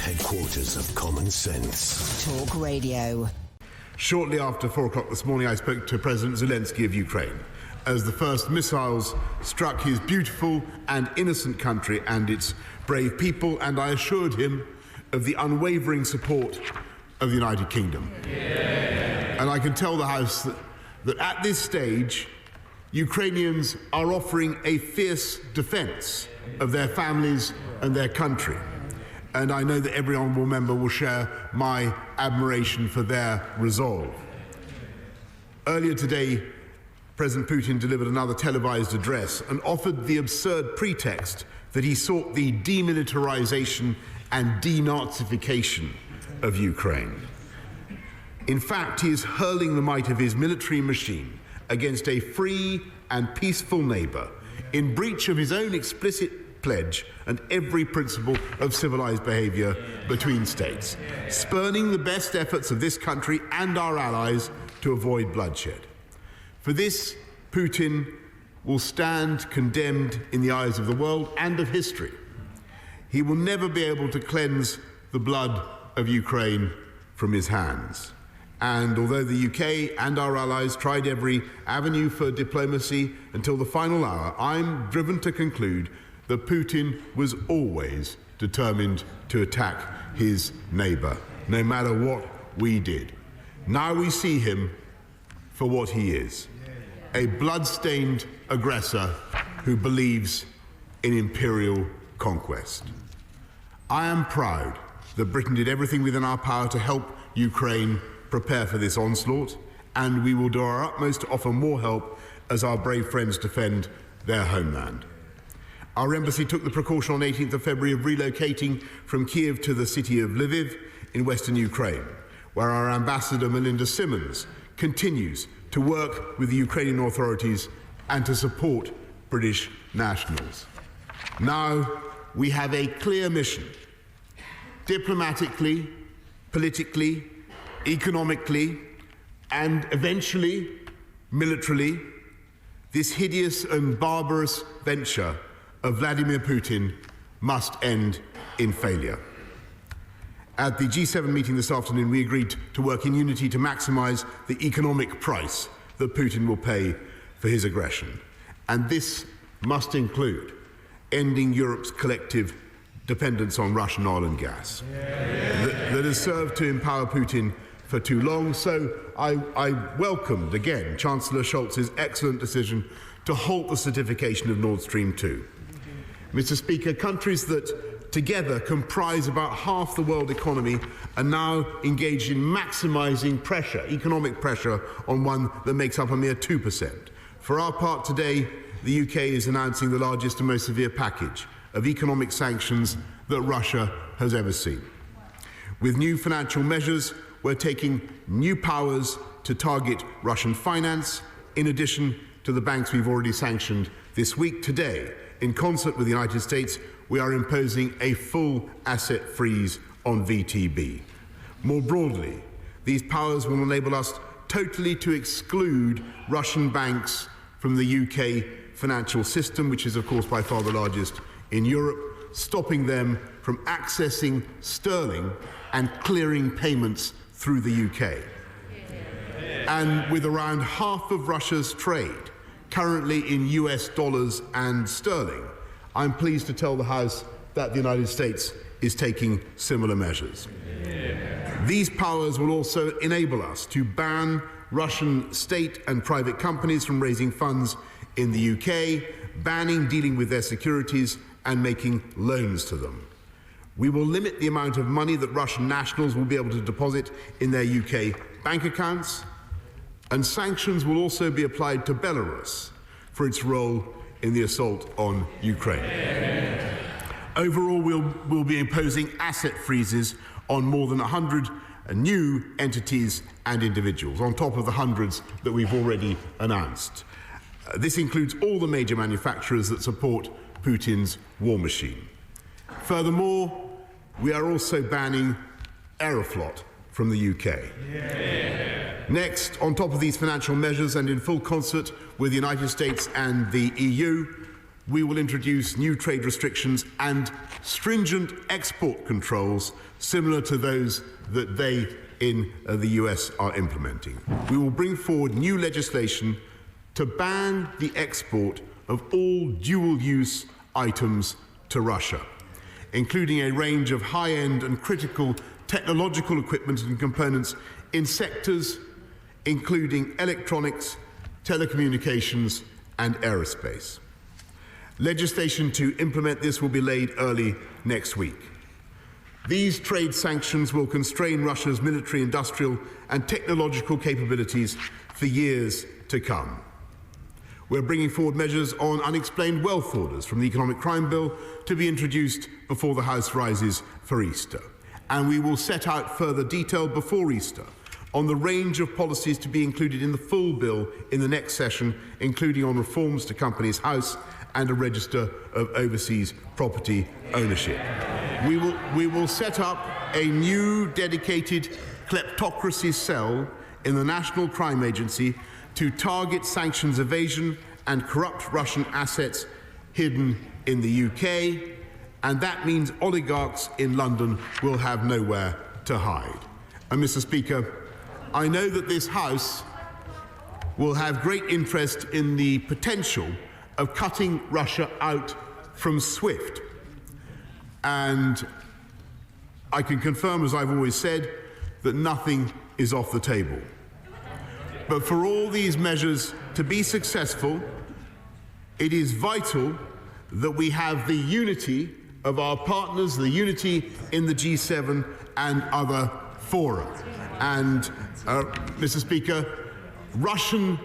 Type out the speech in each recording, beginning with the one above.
headquarters of common sense. Talk Radio. Shortly after 4 o'clock this morning, I spoke to President Zelensky of Ukraine as the first missiles struck his beautiful and innocent country and its brave people, and I assured him of the unwavering support of the United Kingdom. Yeah. And I can tell the House that at this stage, Ukrainians are offering a fierce defence of their families and their country. And I know that every honourable member will share my admiration for their resolve. Earlier today, President Putin delivered another televised address and offered the absurd pretext that he sought the demilitarisation and denazification of Ukraine. In fact, he is hurling the might of his military machine against a free and peaceful neighbour in breach of his own explicit pledge and every principle of civilised behaviour between states, spurning the best efforts of this country and our allies to avoid bloodshed. For this, Putin will stand condemned in the eyes of the world and of history. He will never be able to cleanse the blood of Ukraine from his hands. And although the UK and our allies tried every avenue for diplomacy until the final hour, I'm driven to conclude that Putin was always determined to attack his neighbour, no matter what we did. Now we see him for what he is, a blood-stained aggressor who believes in imperial conquest. I am proud that Britain did everything within our power to help Ukraine prepare for this onslaught, and we will do our utmost to offer more help as our brave friends defend their homeland. Our embassy took the precaution on 18th of February of relocating from Kiev to the city of Lviv in western Ukraine, where our ambassador Melinda Simmons continues to work with the Ukrainian authorities and to support British nationals. Now we have a clear mission, diplomatically, politically, economically, and eventually militarily. This hideous and barbarous venture of Vladimir Putin must end in failure. At the G7 meeting this afternoon, we agreed to work in unity to maximise the economic price that Putin will pay for his aggression. And this must include ending Europe's collective dependence on Russian oil and gas that has served to empower Putin for too long. So I welcomed, again, Chancellor Scholz's excellent decision to halt the certification of Nord Stream 2. Mr. Speaker, countries that together comprise about half the world economy are now engaged in maximising pressure, economic pressure, on one that makes up a mere 2%. For our part today, the UK is announcing the largest and most severe package of economic sanctions that Russia has ever seen. With new financial measures, we're taking new powers to target Russian finance, in addition to the banks we've already sanctioned this week. Today, in concert with the United States, we are imposing a full asset freeze on VTB. More broadly, these powers will enable us totally to exclude Russian banks from the UK financial system, which is, of course, by far the largest in Europe, stopping them from accessing sterling and clearing payments through the UK. And with around half of Russia's trade currently in US dollars and sterling, I'm pleased to tell the House that the United States is taking similar measures. These powers will also enable us to ban Russian state and private companies from raising funds in the UK, banning dealing with their securities and making loans to them. We will limit the amount of money that Russian nationals will be able to deposit in their UK bank accounts, and sanctions will also be applied to Belarus for its role in the assault on Ukraine. Overall, we'll be imposing asset freezes on more than 100 new entities and individuals, on top of the hundreds that we've already announced. This includes all the major manufacturers that support Putin's war machine. Furthermore, we are also banning Aeroflot from the UK. Next, on top of these financial measures and in full concert with the United States and the EU, we will introduce new trade restrictions and stringent export controls similar to those that they in the US are implementing. We will bring forward new legislation to ban the export of all dual-use items to Russia, including a range of high-end and critical technological equipment and components in sectors including electronics, telecommunications, and aerospace. Legislation to implement this will be laid early next week. These trade sanctions will constrain Russia's military, industrial, and technological capabilities for years to come. We're bringing forward measures on unexplained wealth orders from the Economic Crime Bill to be introduced before the House rises for Easter. And we will set out further detail before Easter on the range of policies to be included in the full bill in the next session, including on reforms to Companies House and a register of overseas property ownership. We will set up a new dedicated kleptocracy cell in the National Crime Agency to target sanctions evasion and corrupt Russian assets hidden in the UK, and that means oligarchs in London will have nowhere to hide. And Mr. Speaker, I know that this House will have great interest in the potential of cutting Russia out from SWIFT. And I can confirm, as I've always said, that nothing is off the table. But for all these measures to be successful, it is vital that we have the unity of our partners, the unity in the G7 and other fora. And, Mr. Speaker, Russian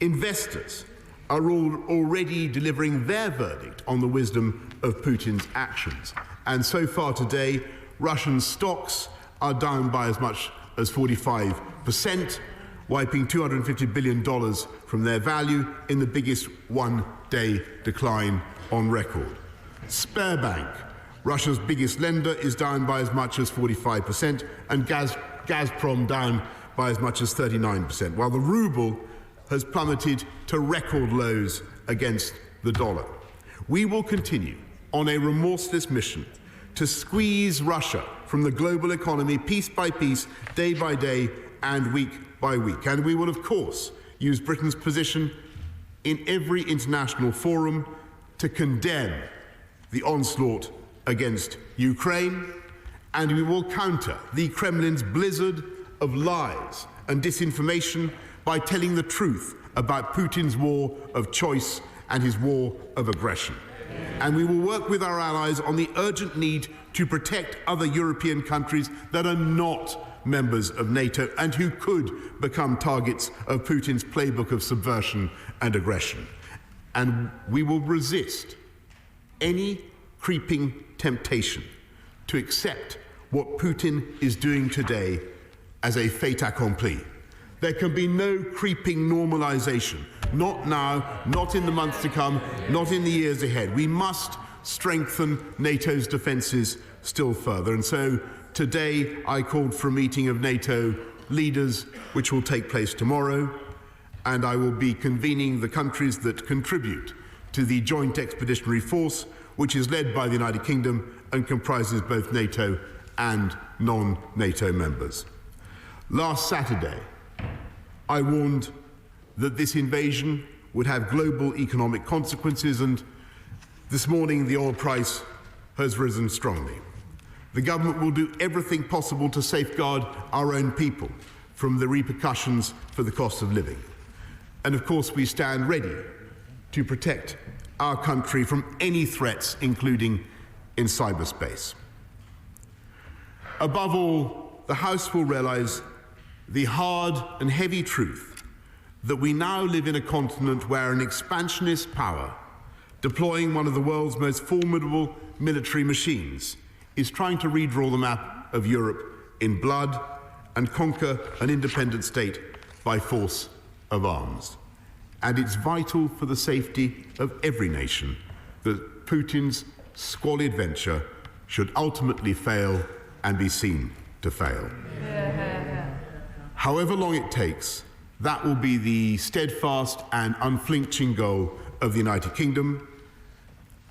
investors are already delivering their verdict on the wisdom of Putin's actions. And so far today, Russian stocks are down by as much as 45%, wiping $250 billion from their value in the biggest one-day decline on record. Sberbank, Russia's biggest lender, is down by as much as 45%, and Gazprom down by as much as 39%, while the ruble has plummeted to record lows against the dollar. We will continue on a remorseless mission to squeeze Russia from the global economy piece by piece, day by day, and week by week. And we will, of course, use Britain's position in every international forum to condemn the onslaught against Ukraine, and we will counter the Kremlin's blizzard of lies and disinformation by telling the truth about Putin's war of choice and his war of aggression. And we will work with our allies on the urgent need to protect other European countries that are not members of NATO and who could become targets of Putin's playbook of subversion and aggression. And we will resist any creeping temptation to accept what Putin is doing today as a fait accompli. There can be no creeping normalization, not now, not in the months to come, not in the years ahead. We must strengthen NATO's defences still further. And so today I called for a meeting of NATO leaders, which will take place tomorrow, and I will be convening the countries that contribute to the Joint Expeditionary Force, which is led by the United Kingdom and comprises both NATO and non-NATO members. Last Saturday, I warned that this invasion would have global economic consequences, and this morning the oil price has risen strongly. The government will do everything possible to safeguard our own people from the repercussions for the cost of living. And of course, we stand ready to protect our country from any threats, including in cyberspace. Above all, the House will realise the hard and heavy truth that we now live in a continent where an expansionist power, deploying one of the world's most formidable military machines, is trying to redraw the map of Europe in blood and conquer an independent state by force of arms. And it's vital for the safety of every nation that Putin's squalid venture should ultimately fail and be seen to fail. However long it takes, that will be the steadfast and unflinching goal of the United Kingdom,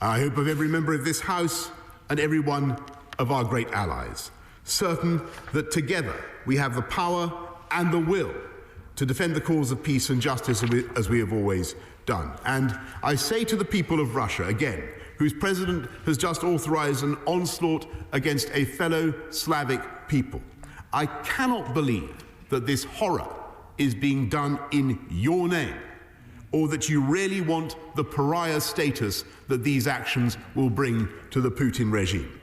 I hope of every member of this House and every one of our great allies, certain that together we have the power and the will to defend the cause of peace and justice as we have always done. And I say to the people of Russia, again, whose president has just authorized an onslaught against a fellow Slavic people, I cannot believe that this horror is being done in your name, or that you really want the pariah status that these actions will bring to the Putin regime.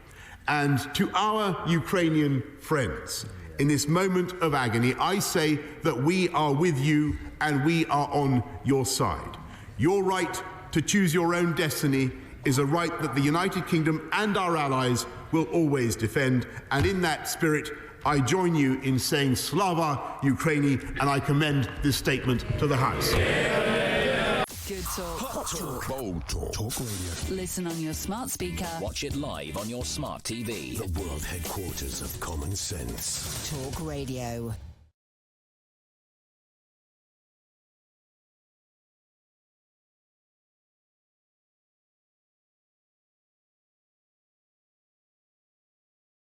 And to our Ukrainian friends, in this moment of agony, I say that we are with you and we are on your side. Your right to choose your own destiny is a right that the United Kingdom and our allies will always defend, and in that spirit, I join you in saying Slava Ukraini, and I commend this statement to the House. Good talk. Hot talk. Bold talk. Talk radio. Listen on your smart speaker. Watch it live on your smart TV. The world headquarters of common sense. Talk radio.